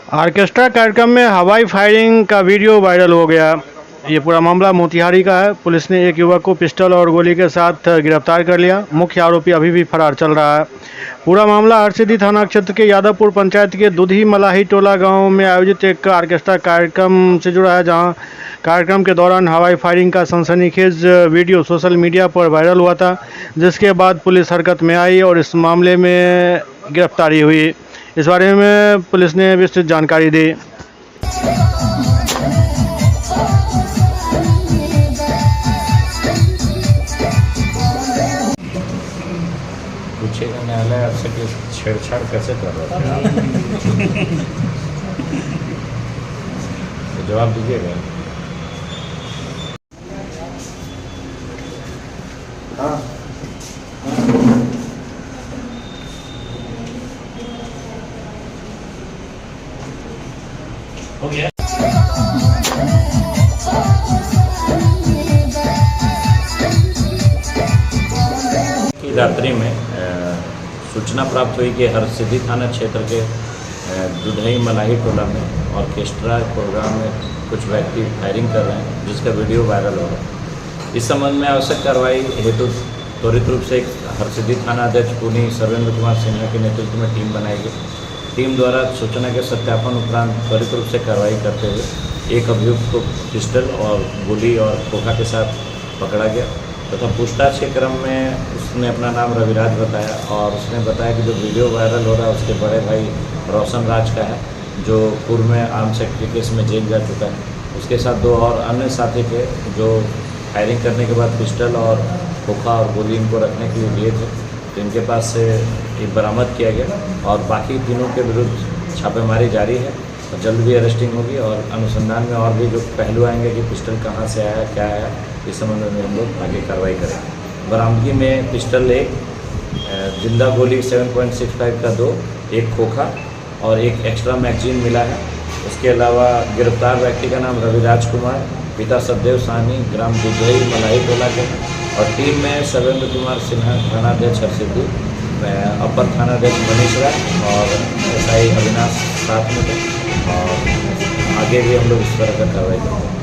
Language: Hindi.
ऑर्केस्ट्रा कार्यक्रम में हवाई फायरिंग का वीडियो वायरल हो गया। ये पूरा मामला मोतिहारी का है। पुलिस ने एक युवक को पिस्टल और गोली के साथ गिरफ्तार कर लिया। मुख्य आरोपी अभी भी फरार चल रहा है। पूरा मामला हरसिद्धि थाना क्षेत्र के यादवपुर पंचायत के दुधी मलाही टोला गांव में आयोजित एक ऑर्केस्ट्रा कार्यक्रम से जुड़ा है, जहां कार्यक्रम के दौरान हवाई फायरिंग का सनसनीखेज वीडियो सोशल मीडिया पर वायरल हुआ था, जिसके बाद पुलिस हरकत में आई और इस मामले में गिरफ्तारी हुई। इस बारे में पुलिस ने विस्तृत जानकारी दी। पूछेगा न्यायालय आपसे कि छेड़छाड़ कैसे कर रहे थे आप? तो जवाब दीजिएगा। हो गया। की रात्रि में सूचना प्राप्त हुई कि हरसिद्धि थाना क्षेत्र के दुधई मलाही टोला में ऑर्केस्ट्रा प्रोग्राम में कुछ व्यक्ति फायरिंग कर रहे हैं, जिसका वीडियो वायरल हो रहा है। इस संबंध में आवश्यक कार्रवाई हेतु त्वरित रूप से हरसिद्धि थाना अध्यक्ष पुनी सर्वेंद्र कुमार सिन्हा के नेतृत्व में टीम बनाई गई। टीम द्वारा सूचना के सत्यापन उपरांत त्वरित रूप से कार्रवाई करते हुए एक अभियुक्त को पिस्टल और गोली और खोखा के साथ पकड़ा गया तथा पूछताछ के क्रम में उसने अपना नाम रविराज बताया और उसने बताया कि जो वीडियो वायरल हो रहा है उसके बड़े भाई रोशन राज का है, जो पूर्व में आर्म्स एक्ट केस में जेल जा चुका है। उसके साथ दो और अन्य साथी थे जो फायरिंग करने के बाद पिस्टल और खोखा और गोली इनको रखने के लिए लिए थे, तो इनके पास से ये बरामद किया गया और बाकी तीनों के विरुद्ध छापेमारी जारी है और जल्द भी अरेस्टिंग होगी और अनुसंधान में और भी जो पहलू आएंगे कि पिस्टल कहाँ से आया, क्या आया, इस संबंध में हम लोग आगे कार्रवाई करेंगे। बरामदगी में पिस्टल एक, जिंदा गोली 7.65 का 2, एक खोखा और एक एक्स्ट्रा मैगजीन मिला है। उसके अलावा गिरफ्तार व्यक्ति का नाम रविराज कुमार, पिता सतदेव साहनी, ग्राम दुधई मलाही टोला के, और टीम में सर्वेंद्र कुमार सिन्हा थानाध्यक्ष हरसिद्धि, अपर थानाध्यक्ष मनीष राय और SI अविनाश साथ में थे और आगे भी हम लोग इस तरह का कार्रवाई करेंगे।